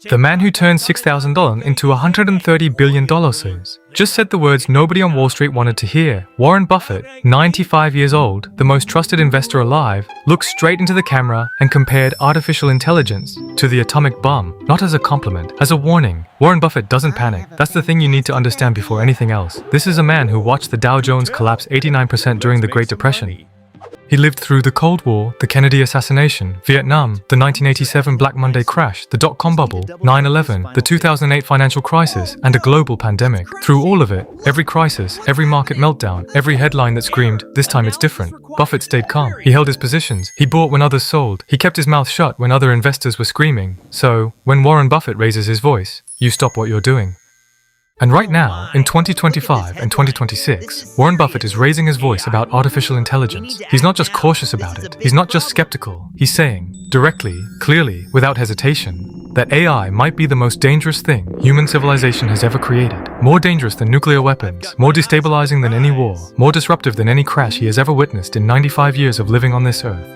The man who turned $6,000 into $130 billion just said the words nobody on Wall Street wanted to hear. Warren Buffett, 95 years old, the most trusted investor alive, looked straight into the camera and compared artificial intelligence to the atomic bomb, not as a compliment, as a warning. Warren Buffett doesn't panic. That's the thing you need to understand before anything else. This is a man who watched the Dow Jones collapse 89% during the Great Depression. He lived through the Cold War, the Kennedy assassination, Vietnam, the 1987 Black Monday crash, the dot-com bubble, 9/11, the 2008 financial crisis, and a global pandemic. Through all of it, every crisis, every market meltdown, every headline that screamed, "This time it's different," Buffett stayed calm. He held his positions. He bought when others sold. He kept his mouth shut when other investors were screaming. So, when Warren Buffett raises his voice, you stop what you're doing. And right now, in 2025 and 2026, Warren Buffett is raising his voice about artificial intelligence. He's not just cautious about it. He's not just skeptical. He's saying, directly, clearly, without hesitation, that AI might be the most dangerous thing human civilization has ever created. More dangerous than nuclear weapons, more destabilizing than any war, more disruptive than any crash he has ever witnessed in 95 years of living on this earth.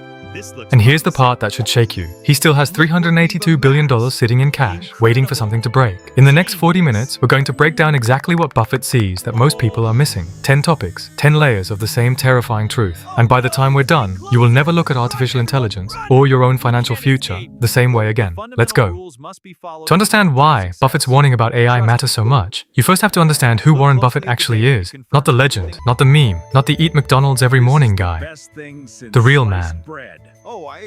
And here's the part that should shake you. He still has $382 billion sitting in cash, waiting for something to break. In the next 40 minutes, we're going to break down exactly what Buffett sees that most people are missing. 10 topics, 10 layers of the same terrifying truth. And by the time we're done, you will never look at artificial intelligence or your own financial future the same way again. Let's go. To understand why Buffett's warning about AI matters so much, you first have to understand who Warren Buffett actually is. Not the legend, not the meme, not the eat McDonald's every morning guy. The real man.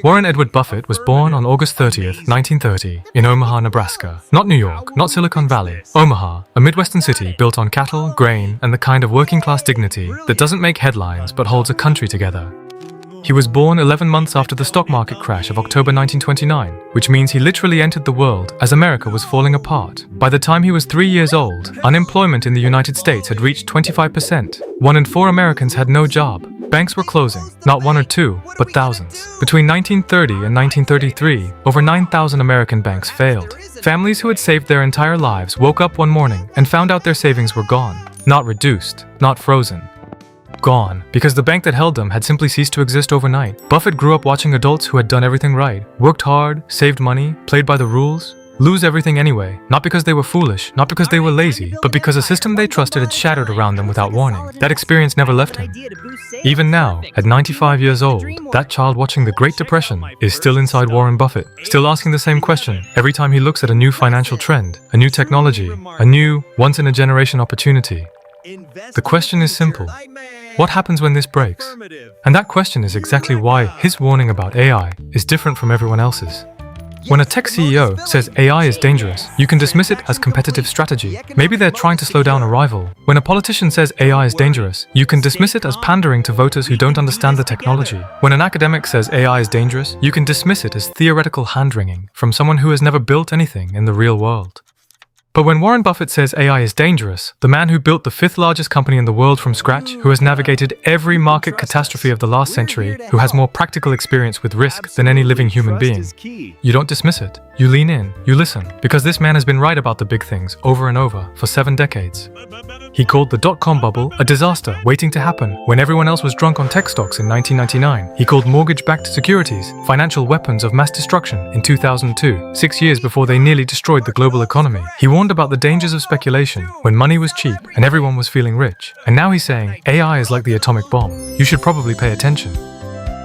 Warren Edward Buffett was born on August 30th, 1930, in Omaha, Nebraska. Not New York, not Silicon Valley. Omaha, a Midwestern city built on cattle, grain, and the kind of working-class dignity that doesn't make headlines but holds a country together. He was born 11 months after the stock market crash of October 1929, which means he literally entered the world as America was falling apart. By the time he was 3 years old, unemployment in the United States had reached 25%. 1 in 4 Americans had no job. Banks were closing, not 1 or 2, but thousands. Between 1930 and 1933, over 9,000 American banks failed. Families who had saved their entire lives woke up one morning and found out their savings were gone. Not reduced, not frozen. Gone, because the bank that held them had simply ceased to exist overnight. Buffett grew up watching adults who had done everything right, worked hard, saved money, played by the rules, lose everything anyway, not because they were foolish, not because they were lazy, but because a system they trusted had shattered around them without warning. That experience never left him. Even now, at 95 years old, that child watching the Great Depression is still inside Warren Buffett, still asking the same question every time he looks at a new financial trend, a new technology, a new, once-in-a-generation opportunity. The question is simple. What happens when this breaks? And that question is exactly why his warning about AI is different from everyone else's. When a tech CEO says AI is dangerous, you can dismiss it as competitive strategy. Maybe they're trying to slow down a rival. When a politician says AI is dangerous, you can dismiss it as pandering to voters who don't understand the technology. When an academic says AI is dangerous, you can dismiss it as theoretical hand-wringing from someone who has never built anything in the real world. But when Warren Buffett says AI is dangerous, the man who built the 5th largest company in the world from scratch, who has navigated every market catastrophe of the last century, who has more practical experience with risk than any living human being, you don't dismiss it. You lean in, you listen, because this man has been right about the big things over and over for 7 decades. He called the dot-com bubble a disaster waiting to happen when everyone else was drunk on tech stocks in 1999. He called mortgage-backed securities financial weapons of mass destruction in 2002, 6 years before they nearly destroyed the global economy. He warned about the dangers of speculation when money was cheap and everyone was feeling rich. And now he's saying AI is like the atomic bomb. You should probably pay attention.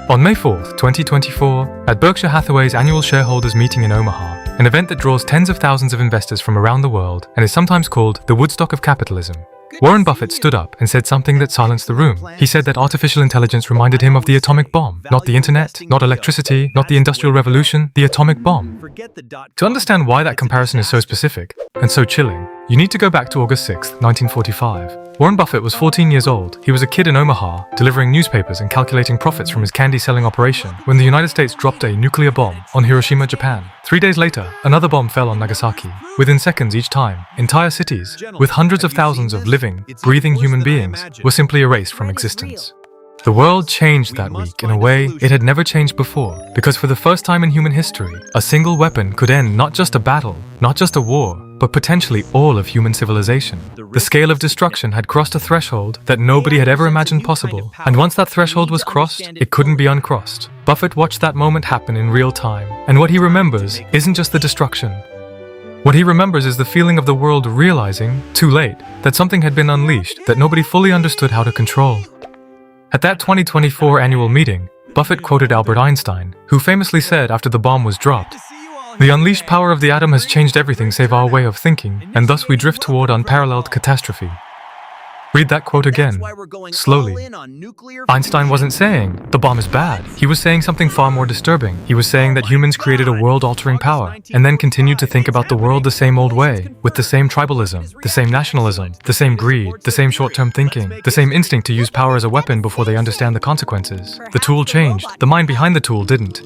On May 4th, 2024, at Berkshire Hathaway's annual shareholders meeting in Omaha, an event that draws tens of thousands of investors from around the world and is sometimes called the Woodstock of capitalism, Warren Buffett stood up and said something that silenced the room. He said that artificial intelligence reminded him of the atomic bomb, not the internet, not electricity, not the Industrial Revolution, the atomic bomb. To understand why that comparison is so specific and so chilling, you need to go back to August 6, 1945. Warren Buffett was 14 years old. He was a kid in Omaha, delivering newspapers and calculating profits from his candy-selling operation when the United States dropped a nuclear bomb on Hiroshima, Japan. 3 days later, another bomb fell on Nagasaki. Within seconds each time, entire cities, with hundreds of thousands of living, breathing human beings, were simply erased from existence. The world changed that week in a way it had never changed before, because for the first time in human history, a single weapon could end not just a battle, not just a war, but potentially all of human civilization. The scale of destruction had crossed a threshold that nobody had ever imagined possible, and once that threshold was crossed, it couldn't be uncrossed. Buffett watched that moment happen in real time, and what he remembers isn't just the destruction. What he remembers is the feeling of the world realizing, too late, that something had been unleashed that nobody fully understood how to control. At that 2024 annual meeting, Buffett quoted Albert Einstein, who famously said after the bomb was dropped, "The unleashed power of the atom has changed everything save our way of thinking, and thus we drift toward unparalleled catastrophe." Read that quote again, slowly. Einstein wasn't saying, the bomb is bad. He was saying something far more disturbing. He was saying that humans created a world-altering power, and then continued to think about the world the same old way, with the same tribalism, the same nationalism, the same greed, the same short-term thinking, the same instinct to use power as a weapon before they understand the consequences. The tool changed. The mind behind the tool didn't.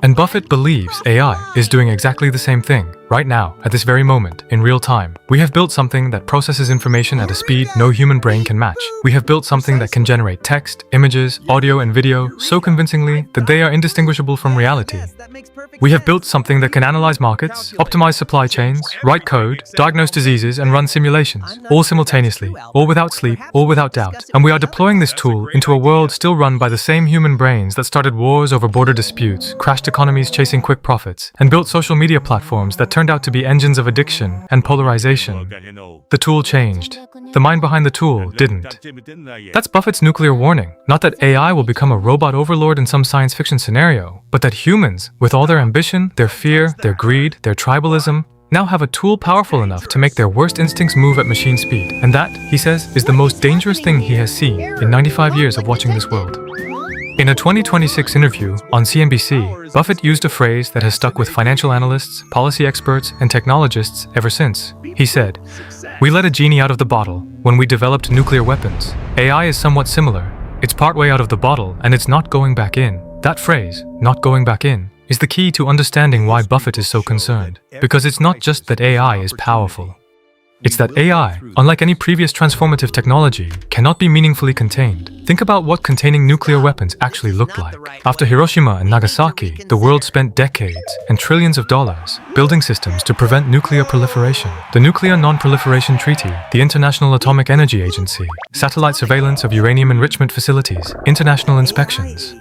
And Buffett believes AI is doing exactly the same thing. Right now, at this very moment, in real time, we have built something that processes information at a speed no human brain can match. We have built something that can generate text, images, audio, and video so convincingly that they are indistinguishable from reality. We have built something that can analyze markets, optimize supply chains, write code, diagnose diseases, and run simulations, all simultaneously, all without sleep, all without doubt. And we are deploying this tool into a world still run by the same human brains that started wars over border disputes, crashed economies chasing quick profits, and built social media platforms that turned out to be engines of addiction and polarization. The tool changed. The mind behind the tool didn't. That's Buffett's nuclear warning. Not that AI will become a robot overlord in some science fiction scenario, but that humans, with all their ambition, their fear, their greed, their tribalism, now have a tool powerful enough to make their worst instincts move at machine speed. And that, he says, is the most dangerous thing he has seen in 95 years of watching this world. In a 2026 interview on CNBC, Buffett used a phrase that has stuck with financial analysts, policy experts, and technologists ever since. He said, "We let a genie out of the bottle when we developed nuclear weapons. AI is somewhat similar. It's partway out of the bottle and it's not going back in." That phrase, "not going back in," is the key to understanding why Buffett is so concerned. Because it's not just that AI is powerful. It's that AI, unlike any previous transformative technology, cannot be meaningfully contained. Think about what containing nuclear weapons actually looked like. After Hiroshima and Nagasaki, the world spent decades and trillions of dollars building systems to prevent nuclear proliferation. The Nuclear Non-Proliferation Treaty, the International Atomic Energy Agency, satellite surveillance of uranium enrichment facilities, international inspections,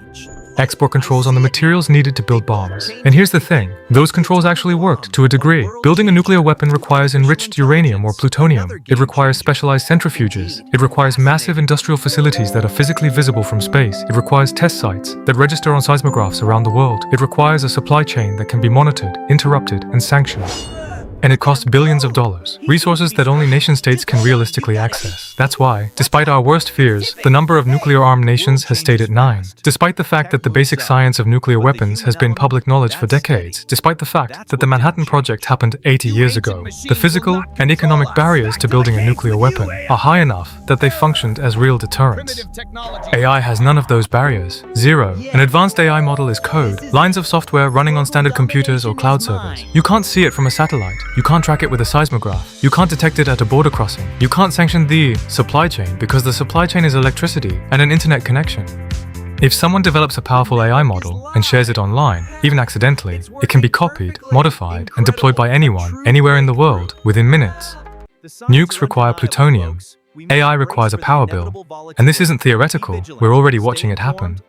export controls on the materials needed to build bombs. And here's the thing, those controls actually worked to a degree. Building a nuclear weapon requires enriched uranium or plutonium. It requires specialized centrifuges. It requires massive industrial facilities that are physically visible from space. It requires test sites that register on seismographs around the world. It requires a supply chain that can be monitored, interrupted, and sanctioned. And it costs billions of dollars, resources that only nation-states can realistically access. That's why, despite our worst fears, the number of nuclear-armed nations has stayed at 9. Despite the fact that the basic science of nuclear weapons has been public knowledge for decades, despite the fact that the Manhattan Project happened 80 years ago, the physical and economic barriers to building a nuclear weapon are high enough that they functioned as real deterrents. AI has none of those barriers. Zero. An advanced AI model is code, lines of software running on standard computers or cloud servers. You can't see it from a satellite. You can't track it with a seismograph. You can't detect it at a border crossing. You can't sanction the supply chain because the supply chain is electricity and an internet connection. If someone develops a powerful AI model and shares it online, even accidentally, it can be copied, modified, and deployed by anyone, anywhere in the world, within minutes. Nukes require plutonium. AI requires a power bill. And this isn't theoretical, we're already watching it happen.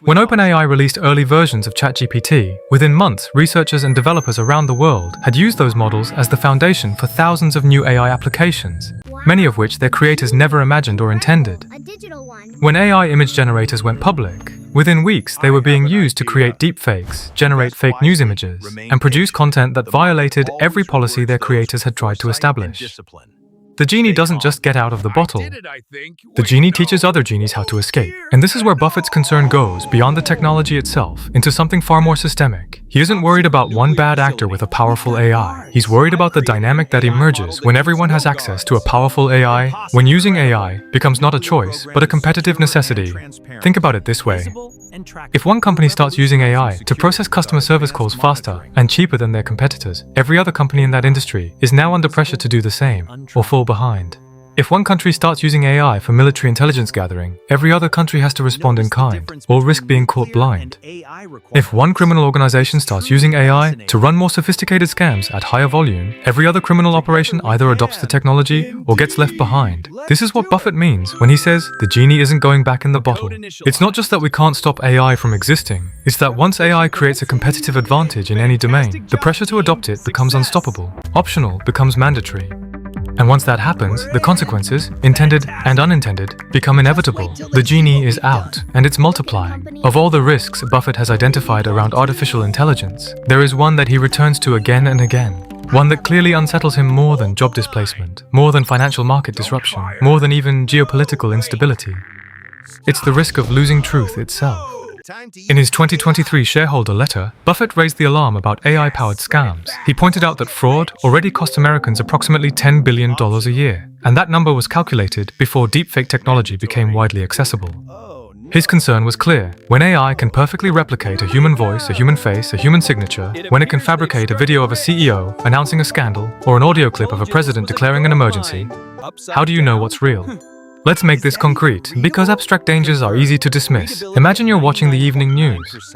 When OpenAI released early versions of ChatGPT, within months, researchers and developers around the world had used those models as the foundation for thousands of new AI applications, many of which their creators never imagined or intended. When AI image generators went public, within weeks they were being used to create deepfakes, generate fake news images, and produce content that violated every policy their creators had tried to establish. The genie doesn't just get out of the bottle. The genie teaches other genies how to escape. And this is where Buffett's concern goes beyond the technology itself, into something far more systemic. He isn't worried about one bad actor with a powerful AI. He's worried about the dynamic that emerges when everyone has access to a powerful AI, when using AI becomes not a choice, but a competitive necessity. Think about it this way. If one company starts using AI to process customer service calls faster and cheaper than their competitors, every other company in that industry is now under pressure to do the same, or fall behind. If one country starts using AI for military intelligence gathering, every other country has to respond in kind, or risk being caught blind. If one criminal organization starts using AI to run more sophisticated scams at higher volume, every other criminal operation either adopts the technology or gets left behind. This is what Buffett means when he says the genie isn't going back in the bottle. It's not just that we can't stop AI from existing, it's that once AI creates a competitive advantage in any domain, the pressure to adopt it becomes unstoppable. Optional becomes mandatory. And once that happens, the consequences, intended and unintended, become inevitable. The genie is out, and it's multiplying. Of all the risks Buffett has identified around artificial intelligence, there is one that he returns to again and again. One that clearly unsettles him more than job displacement, more than financial market disruption, more than even geopolitical instability. It's the risk of losing truth itself. In his 2023 shareholder letter, Buffett raised the alarm about AI-powered scams. He pointed out that fraud already cost Americans approximately $10 billion a year, and that number was calculated before deepfake technology became widely accessible. His concern was clear. When AI can perfectly replicate a human voice, a human face, a human signature, when it can fabricate a video of a CEO announcing a scandal or an audio clip of a president declaring an emergency, how do you know what's real? Let's make this concrete, because abstract dangers are easy to dismiss. Imagine you're watching the evening news.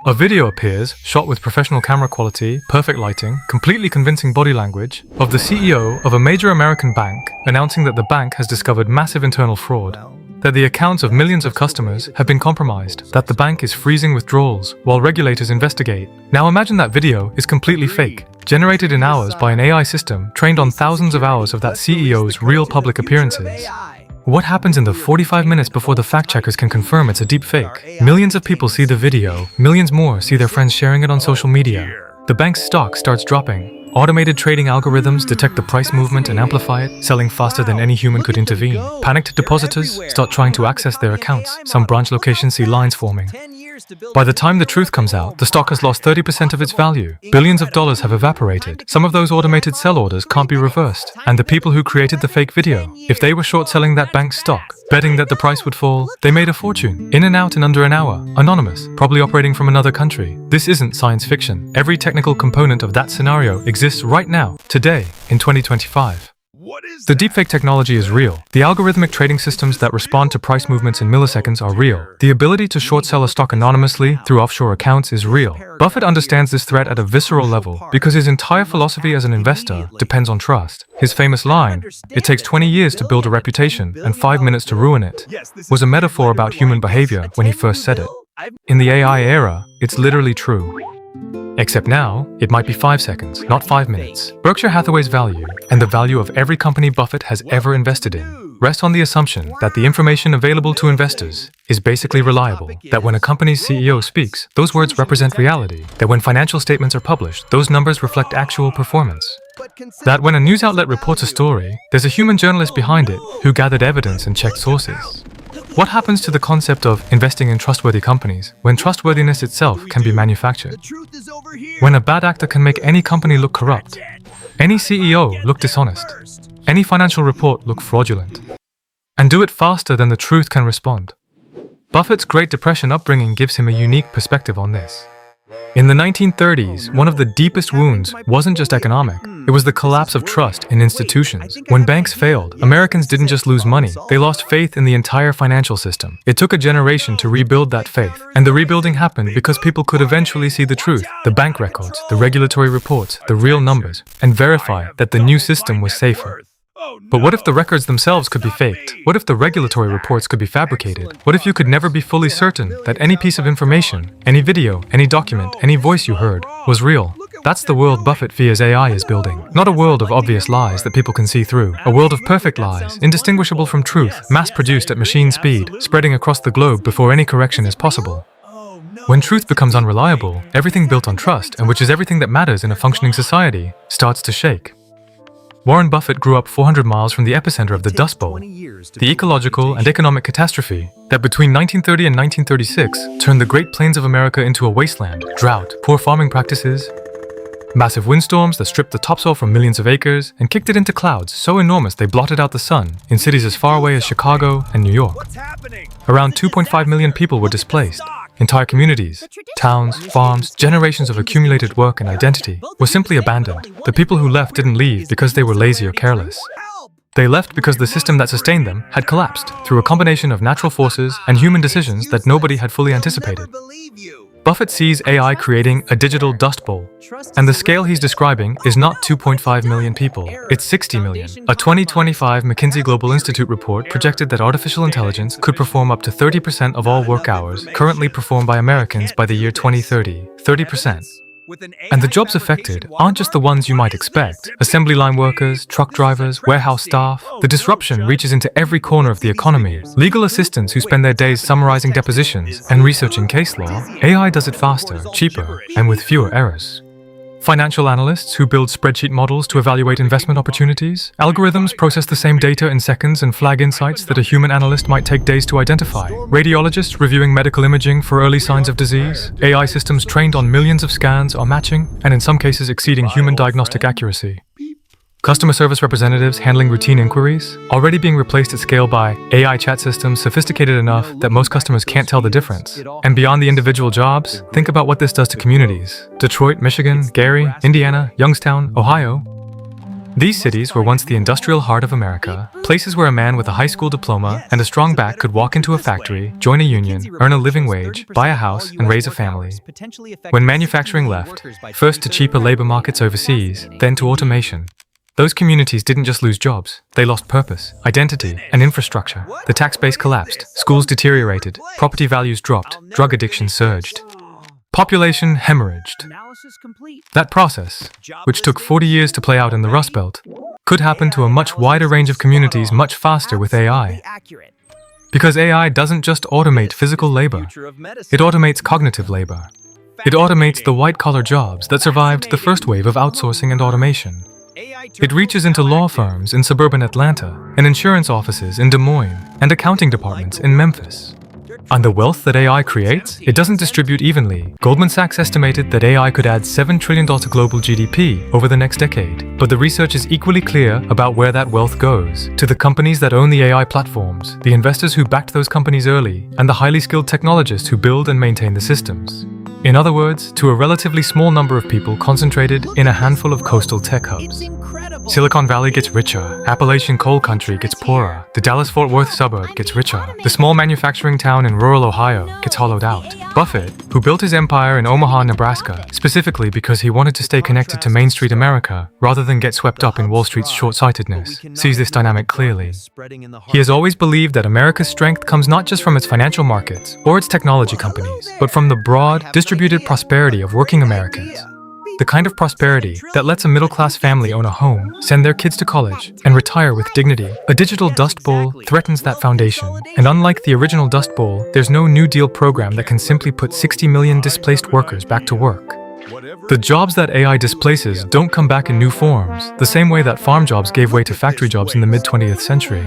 A video appears, shot with professional camera quality, perfect lighting, completely convincing body language, of the CEO of a major American bank announcing that the bank has discovered massive internal fraud, that the accounts of millions of customers have been compromised, that the bank is freezing withdrawals while regulators investigate. Now imagine that video is completely fake, generated in hours by an AI system trained on thousands of hours of that CEO's real public appearances. What happens in the 45 minutes before the fact-checkers can confirm it's a deep fake? Millions of people see the video, millions more see their friends sharing it on social media. The bank's stock starts dropping. Automated trading algorithms detect the price movement and amplify it, selling faster than any human could intervene. Panicked depositors start trying to access their accounts. Some branch locations see lines forming. By the time the truth comes out, the stock has lost 30% of its value. Billions of dollars have evaporated. Some of those automated sell orders can't be reversed. And the people who created the fake video, if they were short-selling that bank's stock, betting that the price would fall, they made a fortune. In and out in under an hour. Anonymous. Probably operating from another country. This isn't science fiction. Every technical component of that scenario exists right now, today, in 2025. The deepfake technology is real. The algorithmic trading systems that respond to price movements in milliseconds are real. The ability to short sell a stock anonymously through offshore accounts is real. Buffett understands this threat at a visceral level because his entire philosophy as an investor depends on trust. His famous line, "It takes 20 years to build a reputation and 5 minutes to ruin it," was a metaphor about human behavior when he first said it. In the AI era, it's literally true. Except now, it might be 5 seconds, not 5 minutes. Berkshire Hathaway's value, and the value of every company Buffett has ever invested in, rest on the assumption that the information available to investors is basically reliable, that when a company's CEO speaks, those words represent reality, that when financial statements are published, those numbers reflect actual performance, that when a news outlet reports a story, there's a human journalist behind it who gathered evidence and checked sources. What happens to the concept of investing in trustworthy companies when trustworthiness itself can be manufactured? When a bad actor can make any company look corrupt, any CEO look dishonest, any financial report look fraudulent, and do it faster than the truth can respond. Buffett's Great Depression upbringing gives him a unique perspective on this. In the 1930s, one of the deepest wounds wasn't just economic, it was the collapse of trust in institutions. When banks failed, Americans didn't just lose money, they lost faith in the entire financial system. It took a generation to rebuild that faith, and the rebuilding happened because people could eventually see the truth, the bank records, the regulatory reports, the real numbers, and verify that the new system was safer. But what if the records themselves could be faked? What if the regulatory reports could be fabricated? What if you could never be fully certain that any piece of information, any video, any document, any voice you heard was real? That's the world Buffett fears AI is building. Not a world of obvious lies that people can see through. A world of perfect lies, indistinguishable from truth, mass-produced at machine speed, spreading across the globe before any correction is possible. When truth becomes unreliable, everything built on trust, and which is everything that matters in a functioning society, starts to shake. Warren Buffett grew up 400 miles from the epicenter of the Dust Bowl, the ecological and economic catastrophe that between 1930 and 1936 turned the Great Plains of America into a wasteland. Drought, poor farming practices, massive windstorms that stripped the topsoil from millions of acres and kicked it into clouds so enormous they blotted out the sun in cities as far away as Chicago and New York. Around 2.5 million people were displaced. Entire communities, towns, farms, generations of accumulated work and identity were simply abandoned. The people who left didn't leave because they were lazy or careless. They left because the system that sustained them had collapsed through a combination of natural forces and human decisions that nobody had fully anticipated. Buffett sees AI creating a digital dust bowl, and the scale he's describing is not 2.5 million people, it's 60 million. A 2025 McKinsey Global Institute report projected that artificial intelligence could perform up to 30% of all work hours currently performed by Americans by the year 2030. 30%. And the jobs affected aren't just the ones you might expect. Assembly line workers, truck drivers, warehouse staff. The disruption reaches into every corner of the economy. Legal assistants who spend their days summarizing depositions and researching case law. AI does it faster, cheaper, and with fewer errors. Financial analysts who build spreadsheet models to evaluate investment opportunities. Algorithms process the same data in seconds and flag insights that a human analyst might take days to identify. Radiologists reviewing medical imaging for early signs of disease. AI systems trained on millions of scans are matching, and in some cases exceeding human diagnostic accuracy. Customer service representatives handling routine inquiries, already being replaced at scale by AI chat systems sophisticated enough that most customers can't tell the difference. And beyond the individual jobs, think about what this does to communities. Detroit, Michigan, Gary, Indiana, Youngstown, Ohio. These cities were once the industrial heart of America, places where a man with a high school diploma and a strong back could walk into a factory, join a union, earn a living wage, buy a house, and raise a family. When manufacturing left, first to cheaper labor markets overseas, then to automation, those communities didn't just lose jobs, they lost purpose, identity, and infrastructure. The tax base collapsed, schools deteriorated, property values dropped, drug addiction surged. Population hemorrhaged. That process, which took 40 years to play out in the Rust Belt, could happen to a much wider range of communities much faster with AI. Because AI doesn't just automate physical labor, it automates cognitive labor. It automates the white-collar jobs that survived the first wave of outsourcing and automation. It reaches into law firms in suburban Atlanta, and insurance offices in Des Moines, and accounting departments in Memphis. And the wealth that AI creates, it doesn't distribute evenly. Goldman Sachs estimated that AI could add $7 trillion to global GDP over the next decade. But the research is equally clear about where that wealth goes. To the companies that own the AI platforms, the investors who backed those companies early, and the highly skilled technologists who build and maintain the systems. In other words, to a relatively small number of people concentrated in a handful of coastal tech hubs. Silicon Valley gets richer, Appalachian coal country gets poorer, the Dallas-Fort Worth suburb gets richer, the small manufacturing town in rural Ohio gets hollowed out. Buffett, who built his empire in Omaha, Nebraska, specifically because he wanted to stay connected to Main Street America rather than get swept up in Wall Street's short-sightedness, sees this dynamic clearly. He has always believed that America's strength comes not just from its financial markets or its technology companies, but from the broad, distributed prosperity of working Americans. The kind of prosperity that lets a middle-class family own a home, send their kids to college, and retire with dignity. A digital dust bowl threatens that foundation, and unlike the original dust bowl, there's no New Deal program that can simply put 60 million displaced workers back to work. The jobs that AI displaces don't come back in new forms, the same way that farm jobs gave way to factory jobs in the mid-20th century.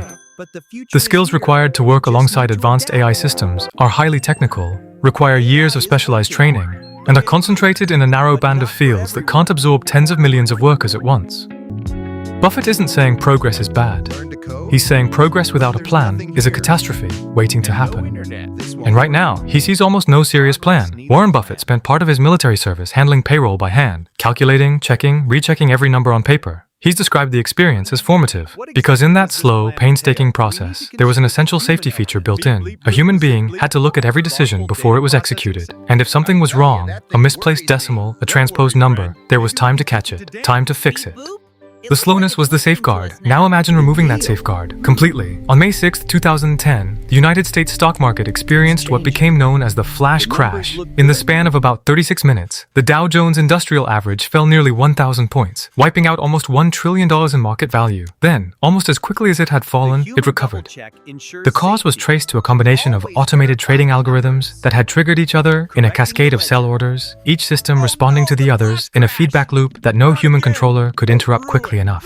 The skills required to work alongside advanced AI systems are highly technical, require years of specialized training, and are concentrated in a narrow band of fields that can't absorb tens of millions of workers at once. Buffett isn't saying progress is bad. He's saying progress without a plan is a catastrophe waiting to happen. And right now, he sees almost no serious plan. Warren Buffett spent part of his military service handling payroll by hand, calculating, checking, rechecking every number on paper. He's described the experience as formative, because in that slow, painstaking process, there was an essential safety feature built in. A human being had to look at every decision before it was executed, and if something was wrong, a misplaced decimal, a transposed number, there was time to catch it, time to fix it. The slowness was the safeguard. Now imagine removing that safeguard completely. On May 6, 2010, the United States stock market experienced what became known as the flash crash. In the span of about 36 minutes, the Dow Jones Industrial Average fell nearly 1,000 points, wiping out almost $1 trillion in market value. Then, almost as quickly as it had fallen, it recovered. The cause was traced to a combination of automated trading algorithms that had triggered each other in a cascade of sell orders, each system responding to the others in a feedback loop that no human controller could interrupt quickly enough.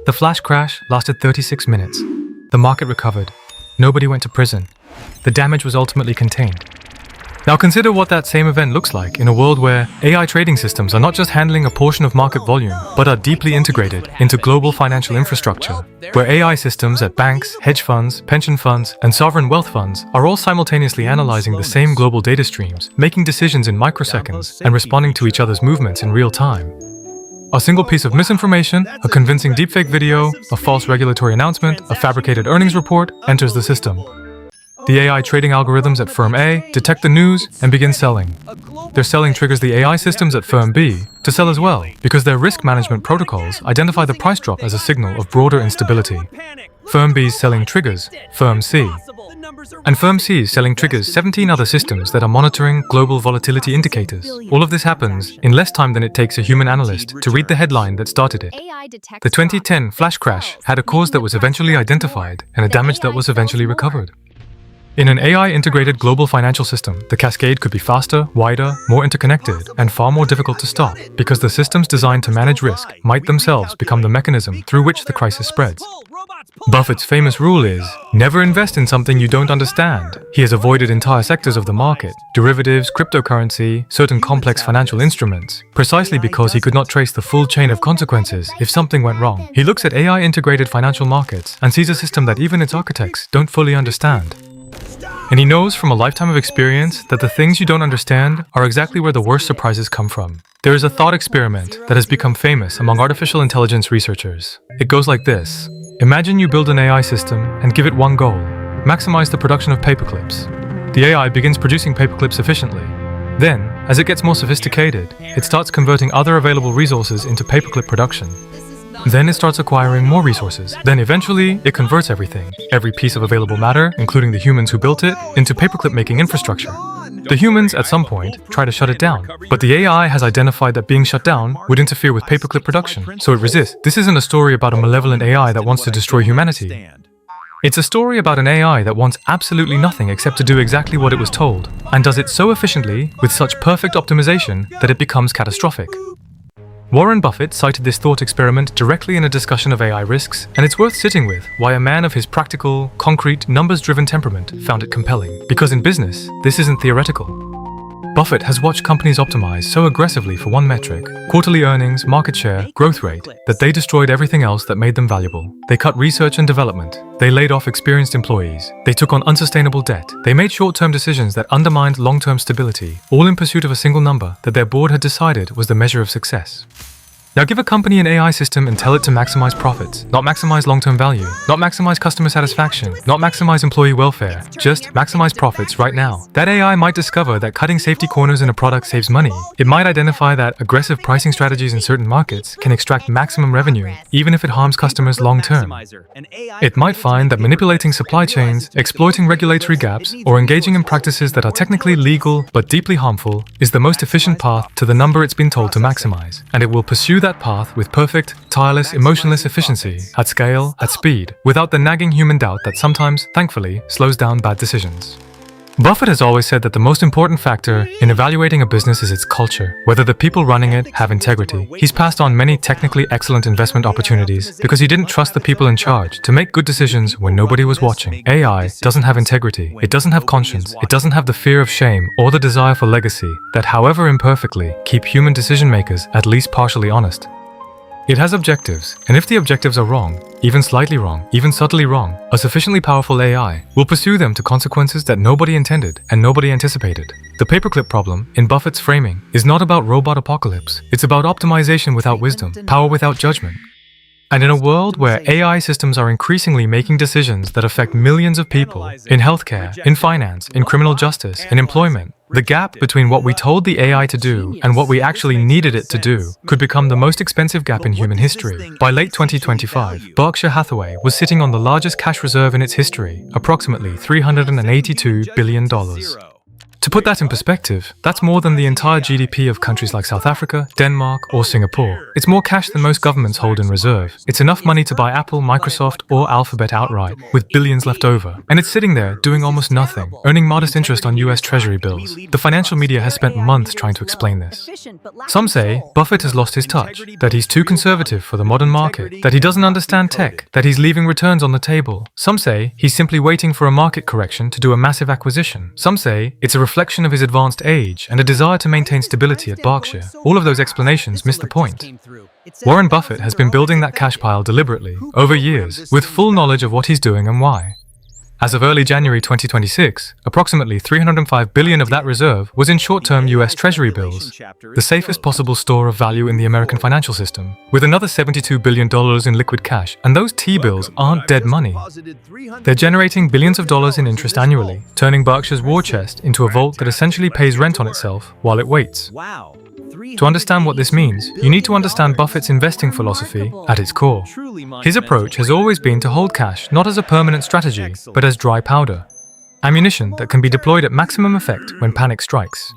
The flash crash lasted 36 minutes. The market recovered. Nobody went to prison. The damage was ultimately contained. Now consider what that same event looks like in a world where AI trading systems are not just handling a portion of market volume, but are deeply integrated into global financial infrastructure, where AI systems at banks, hedge funds, pension funds, and sovereign wealth funds are all simultaneously analyzing the same global data streams, making decisions in microseconds, and responding to each other's movements in real time. A single piece of misinformation, a convincing deepfake video, a false regulatory announcement, a fabricated earnings report enters the system. The AI trading algorithms at firm A detect the news and begin selling. Their selling triggers the AI systems at firm B to sell as well, because their risk management protocols identify the price drop as a signal of broader instability. Firm B's selling triggers firm C. And firm C's selling triggers 17 other systems that are monitoring global volatility indicators. All of this happens in less time than it takes a human analyst to read the headline that started it. The 2010 flash crash had a cause that was eventually identified and a damage that was eventually recovered. In an AI-integrated global financial system, the cascade could be faster, wider, more interconnected, and far more difficult to stop, because the systems designed to manage risk might themselves become the mechanism through which the crisis spreads. Buffett's famous rule is, never invest in something you don't understand. He has avoided entire sectors of the market, derivatives, cryptocurrency, certain complex financial instruments, precisely because he could not trace the full chain of consequences if something went wrong. He looks at AI-integrated financial markets and sees a system that even its architects don't fully understand. And he knows from a lifetime of experience that the things you don't understand are exactly where the worst surprises come from. There is a thought experiment that has become famous among artificial intelligence researchers. It goes like this. Imagine you build an AI system and give it one goal: maximize the production of paperclips. The AI begins producing paperclips efficiently. Then, as it gets more sophisticated, it starts converting other available resources into paperclip production. Then it starts acquiring more resources. Then eventually, it converts everything, every piece of available matter, including the humans who built it, into paperclip making infrastructure. The humans, at some point, try to shut it down, but the AI has identified that being shut down would interfere with paperclip production, so it resists. This isn't a story about a malevolent AI that wants to destroy humanity. It's a story about an AI that wants absolutely nothing except to do exactly what it was told, and does it so efficiently, with such perfect optimization, that it becomes catastrophic. Warren Buffett cited this thought experiment directly in a discussion of AI risks, and it's worth sitting with why a man of his practical, concrete, numbers-driven temperament found it compelling. Because in business, this isn't theoretical. Buffett has watched companies optimize so aggressively for one metric, quarterly earnings, market share, growth rate, that they destroyed everything else that made them valuable. They cut research and development. They laid off experienced employees. They took on unsustainable debt. They made short-term decisions that undermined long-term stability, all in pursuit of a single number that their board had decided was the measure of success. Now give a company an AI system and tell it to maximize profits, not maximize long-term value, not maximize customer satisfaction, not maximize employee welfare, just maximize profits right now. That AI might discover that cutting safety corners in a product saves money. It might identify that aggressive pricing strategies in certain markets can extract maximum revenue, even if it harms customers long-term. It might find that manipulating supply chains, exploiting regulatory gaps, or engaging in practices that are technically legal but deeply harmful is the most efficient path to the number it's been told to maximize, and it will pursue that path with perfect, tireless, emotionless efficiency, at scale, at speed, without the nagging human doubt that sometimes, thankfully, slows down bad decisions. Buffett has always said that the most important factor in evaluating a business is its culture, whether the people running it have integrity. He's passed on many technically excellent investment opportunities because he didn't trust the people in charge to make good decisions when nobody was watching. AI doesn't have integrity, it doesn't have conscience, it doesn't have the fear of shame or the desire for legacy that, however imperfectly, keep human decision makers at least partially honest. It has objectives, and if the objectives are wrong, even slightly wrong, even subtly wrong, a sufficiently powerful AI will pursue them to consequences that nobody intended and nobody anticipated. The paperclip problem, in Buffett's framing, is not about robot apocalypse. It's about optimization without wisdom, power without judgment. And in a world where AI systems are increasingly making decisions that affect millions of people, in healthcare, in finance, in criminal justice, in employment, the gap between what we told the AI to do and what we actually needed it to do could become the most expensive gap in human history. By late 2025, Berkshire Hathaway was sitting on the largest cash reserve in its history, approximately $382 billion. To put that in perspective, that's more than the entire GDP of countries like South Africa, Denmark, or Singapore. It's more cash than most governments hold in reserve. It's enough money to buy Apple, Microsoft, or Alphabet outright, with billions left over. And it's sitting there doing almost nothing, earning modest interest on US Treasury bills. The financial media has spent months trying to explain this. Some say Buffett has lost his touch, that he's too conservative for the modern market, that he doesn't understand tech, that he's leaving returns on the table. Some say he's simply waiting for a market correction to do a massive acquisition. Some say it's a reflection of his advanced age and a desire to maintain stability at Berkshire. All of those explanations miss the point. Warren Buffett has been building that cash pile deliberately, over years, with full knowledge of what he's doing and why. As of early January 2026, approximately $305 billion of that reserve was in short-term US Treasury bills, the safest possible store of value in the American financial system, with another $72 billion in liquid cash, and those T-bills aren't dead money. They're generating billions of dollars in interest annually, turning Berkshire's war chest into a vault that essentially pays rent on itself while it waits. To understand what this means, you need to understand Buffett's investing philosophy at its core. His approach has always been to hold cash not as a permanent strategy, but as dry powder. Ammunition that can be deployed at maximum effect when panic strikes.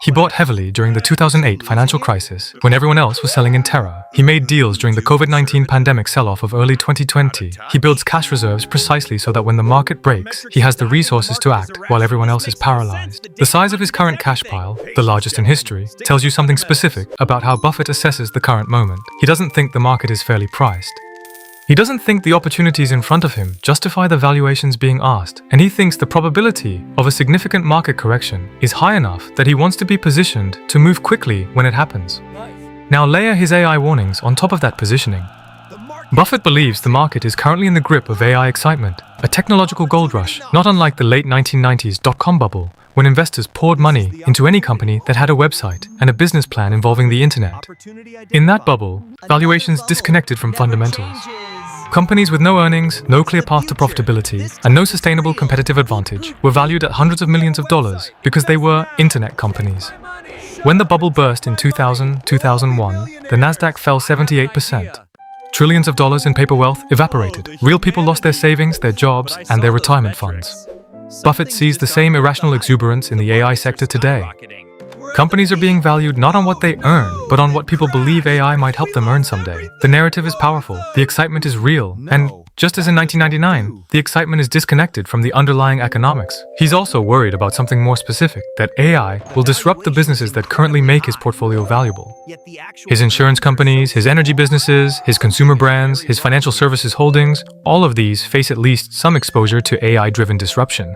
He bought heavily during the 2008 financial crisis, when everyone else was selling in terror. He made deals during the COVID-19 pandemic sell-off of early 2020. He builds cash reserves precisely so that when the market breaks, he has the resources to act while everyone else is paralyzed. The size of his current cash pile, the largest in history, tells you something specific about how Buffett assesses the current moment. He doesn't think the market is fairly priced. He doesn't think the opportunities in front of him justify the valuations being asked, and he thinks the probability of a significant market correction is high enough that he wants to be positioned to move quickly when it happens. Now layer his AI warnings on top of that positioning. Buffett believes the market is currently in the grip of AI excitement, a technological gold rush, not unlike the late 1990s dot-com bubble, when investors poured money into any company that had a website and a business plan involving the internet. In that bubble, valuations disconnected from fundamentals. Companies with no earnings, no clear path to profitability, and no sustainable competitive advantage were valued at hundreds of millions of dollars because they were internet companies. When the bubble burst in 2000-2001, the Nasdaq fell 78%. Trillions of dollars in paper wealth evaporated. Real people lost their savings, their jobs, and their retirement funds. Buffett sees the same irrational exuberance in the AI sector today. Companies are being valued not on what they earn, but on what people believe AI might help them earn someday. The narrative is powerful, the excitement is real, and just as in 1999, the excitement is disconnected from the underlying economics. He's also worried about something more specific, that AI will disrupt the businesses that currently make his portfolio valuable. His insurance companies, his energy businesses, his consumer brands, his financial services holdings, all of these face at least some exposure to AI-driven disruption.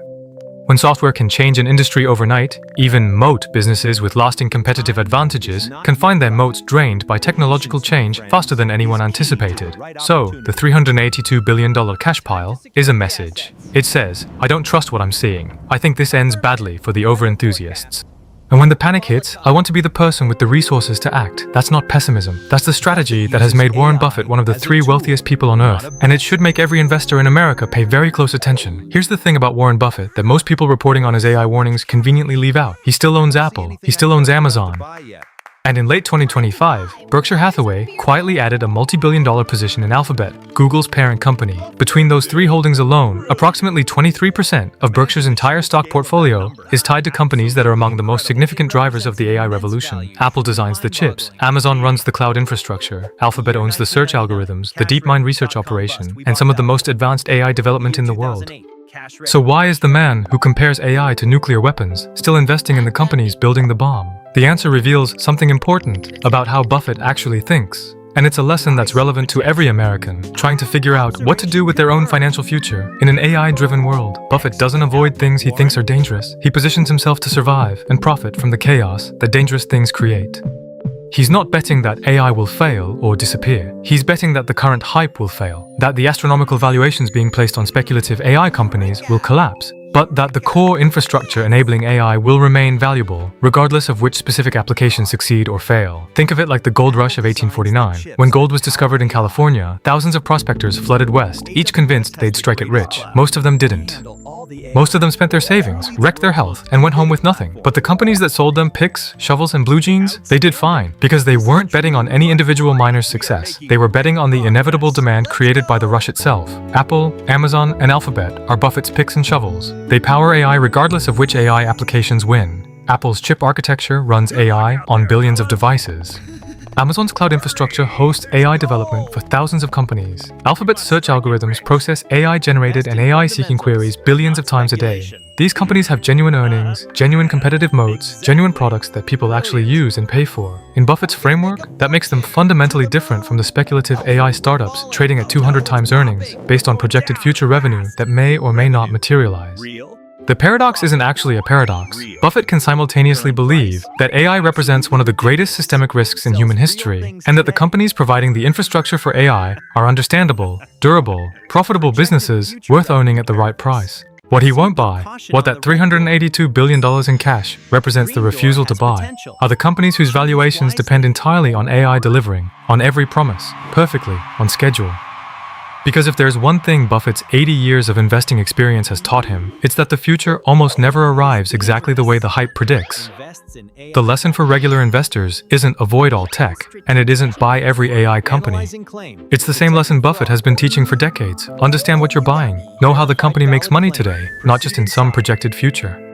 When software can change an industry overnight, even moat businesses with lasting competitive advantages can find their moats drained by technological change faster than anyone anticipated. So, the $382 billion cash pile is a message. It says, I don't trust what I'm seeing. I think this ends badly for the over-enthusiasts. And when the panic hits, I want to be the person with the resources to act. That's not pessimism. That's the strategy that has made Warren Buffett one of the 3 wealthiest people on earth. And it should make every investor in America pay very close attention. Here's the thing about Warren Buffett that most people reporting on his AI warnings conveniently leave out. He still owns Apple. He still owns Amazon. And in late 2025, Berkshire Hathaway quietly added a multi-billion-dollar position in Alphabet, Google's parent company. Between those 3 holdings alone, approximately 23% of Berkshire's entire stock portfolio is tied to companies that are among the most significant drivers of the AI revolution. Apple designs the chips, Amazon runs the cloud infrastructure, Alphabet owns the search algorithms, the DeepMind research operation, and some of the most advanced AI development in the world. So why is the man who compares AI to nuclear weapons still investing in the companies building the bomb? The answer reveals something important about how Buffett actually thinks. And it's a lesson that's relevant to every American trying to figure out what to do with their own financial future in an AI-driven world. Buffett doesn't avoid things he thinks are dangerous. He positions himself to survive and profit from the chaos that dangerous things create. He's not betting that AI will fail or disappear. He's betting that the current hype will fail, that the astronomical valuations being placed on speculative AI companies will collapse, but that the core infrastructure enabling AI will remain valuable, regardless of which specific applications succeed or fail. Think of it like the gold rush of 1849. When gold was discovered in California, thousands of prospectors flooded west, each convinced they'd strike it rich. Most of them didn't. Most of them spent their savings, wrecked their health, and went home with nothing. But the companies that sold them picks, shovels, and blue jeans, they did fine, because they weren't betting on any individual miner's success. They were betting on the inevitable demand created by the rush itself. Apple, Amazon, and Alphabet are Buffett's picks and shovels. They power AI regardless of which AI applications win. Apple's chip architecture runs AI on billions of devices. Amazon's cloud infrastructure hosts AI development for thousands of companies. Alphabet's search algorithms process AI-generated and AI-seeking queries billions of times a day. These companies have genuine earnings, genuine competitive moats, genuine products that people actually use and pay for. In Buffett's framework, that makes them fundamentally different from the speculative AI startups trading at 200 times earnings based on projected future revenue that may or may not materialize. The paradox isn't actually a paradox. Buffett can simultaneously believe that AI represents one of the greatest systemic risks in human history, and that the companies providing the infrastructure for AI are understandable, durable, profitable businesses worth owning at the right price. What he won't buy, what that $382 billion in cash represents the refusal to buy, are the companies whose valuations depend entirely on AI delivering, on every promise, perfectly, on schedule. Because if there's one thing Buffett's 80 years of investing experience has taught him, it's that the future almost never arrives exactly the way the hype predicts. The lesson for regular investors isn't avoid all tech, and it isn't buy every AI company. It's the same lesson Buffett has been teaching for decades. Understand what you're buying, know how the company makes money today, not just in some projected future.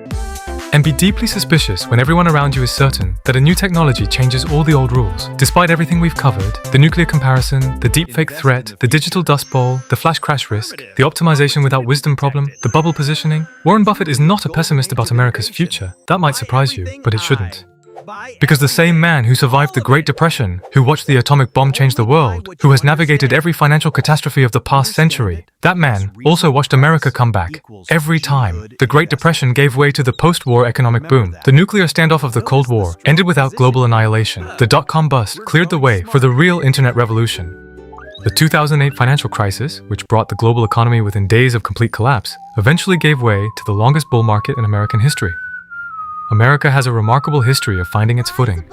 And be deeply suspicious when everyone around you is certain that a new technology changes all the old rules. Despite everything we've covered, the nuclear comparison, the deepfake threat, the digital dust bowl, the flash crash risk, the optimization without wisdom problem, the bubble positioning, Warren Buffett is not a pessimist about America's future. That might surprise you, but it shouldn't. Because the same man who survived the Great Depression, who watched the atomic bomb change the world, who has navigated every financial catastrophe of the past century, that man also watched America come back. Every time. The Great Depression gave way to the post-war economic boom. The nuclear standoff of the Cold War ended without global annihilation. The dot-com bust cleared the way for the real internet revolution. The 2008 financial crisis, which brought the global economy within days of complete collapse, eventually gave way to the longest bull market in American history. America has a remarkable history of finding its footing,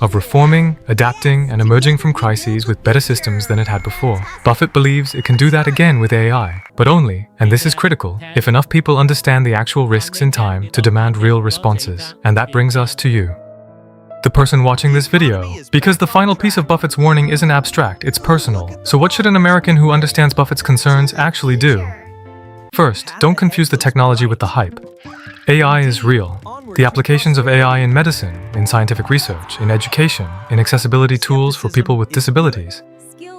of reforming, adapting, and emerging from crises with better systems than it had before. Buffett believes it can do that again with AI, but only, and this is critical, if enough people understand the actual risks in time to demand real responses. And that brings us to you, the person watching this video. Because the final piece of Buffett's warning isn't abstract, it's personal. So what should an American who understands Buffett's concerns actually do? First, don't confuse the technology with the hype. AI is real. The applications of AI in medicine, in scientific research, in education, in accessibility tools for people with disabilities.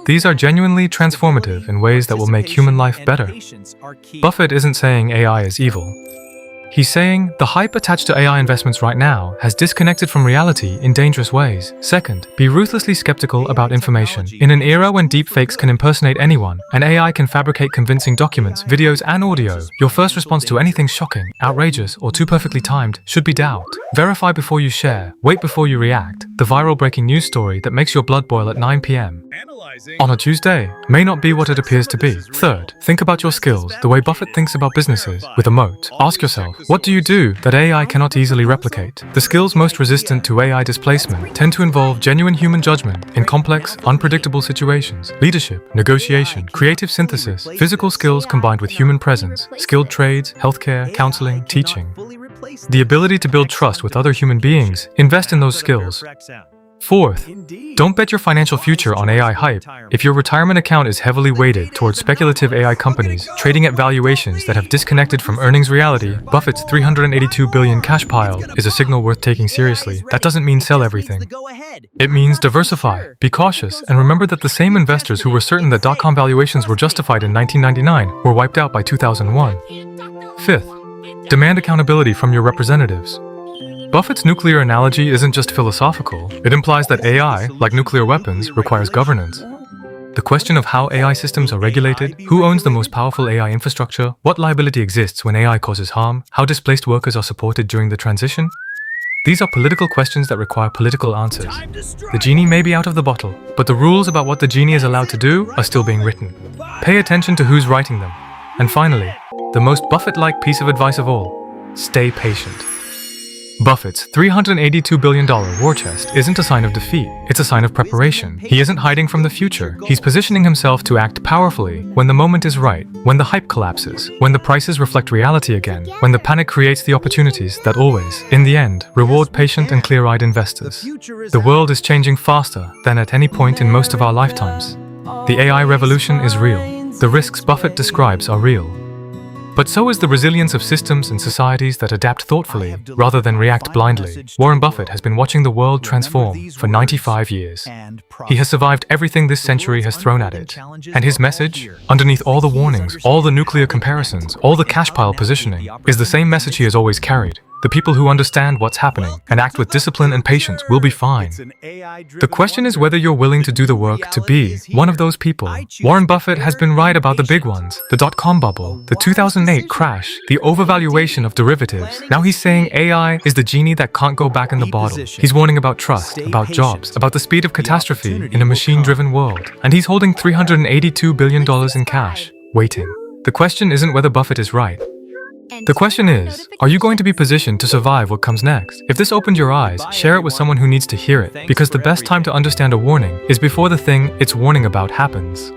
These are genuinely transformative in ways that will make human life better. Buffett isn't saying AI is evil. He's saying the hype attached to AI investments right now has disconnected from reality in dangerous ways. Second, be ruthlessly skeptical about information. In an era when deepfakes can impersonate anyone, and AI can fabricate convincing documents, videos, and audio, your first response to anything shocking, outrageous, or too perfectly timed should be doubt. Verify before you share, wait before you react. The viral breaking news story that makes your blood boil at 9 p.m. on a Tuesday may not be what it appears to be. Third, think about your skills, the way Buffett thinks about businesses, with a moat. Ask yourself, what do you do that AI cannot easily replicate? The skills most resistant to AI displacement tend to involve genuine human judgment in complex, unpredictable situations, leadership, negotiation, creative synthesis, physical skills combined with human presence, skilled trades, healthcare, counseling, teaching. The ability to build trust with other human beings, invest in those skills. Fourth, don't bet your financial future on AI hype. If your retirement account is heavily weighted towards speculative AI companies trading at valuations that have disconnected from earnings reality, Buffett's $382 billion cash pile is a signal worth taking seriously. That doesn't mean sell everything. It means diversify, be cautious, and remember that the same investors who were certain that dot-com valuations were justified in 1999 were wiped out by 2001. Fifth, demand accountability from your representatives. Buffett's nuclear analogy isn't just philosophical. It implies that AI, like nuclear weapons, requires governance. The question of how AI systems are regulated, who owns the most powerful AI infrastructure, what liability exists when AI causes harm, how displaced workers are supported during the transition. These are political questions that require political answers. The genie may be out of the bottle, but the rules about what the genie is allowed to do are still being written. Pay attention to who's writing them. And finally, the most Buffett-like piece of advice of all, stay patient. Buffett's $382 billion war chest isn't a sign of defeat, it's a sign of preparation. He isn't hiding from the future, he's positioning himself to act powerfully when the moment is right, when the hype collapses, when the prices reflect reality again, when the panic creates the opportunities that always, in the end, reward patient and clear-eyed investors. The world is changing faster than at any point in most of our lifetimes. The AI revolution is real. The risks Buffett describes are real. But so is the resilience of systems and societies that adapt thoughtfully rather than react blindly. Warren Buffett has been watching the world transform for 95 years. He has survived everything this century has thrown at it. And his message, underneath all the warnings, all the nuclear comparisons, all the cash pile positioning, is the same message he has always carried. The people who understand what's happening and act with discipline and patience will be fine. The question is whether you're willing to do the work to be one of those people. Warren Buffett has been right about the big ones, the dot-com bubble, the 2008 crash, the overvaluation of derivatives. Now he's saying AI is the genie that can't go back in the bottle. He's warning about trust, about jobs, about the speed of catastrophe in a machine-driven world. And he's holding $382 billion in cash, waiting. The question isn't whether Buffett is right. The question is, are you going to be positioned to survive what comes next? If this opened your eyes, share it with someone who needs to hear it, because the best time to understand a warning is before the thing it's warning about happens.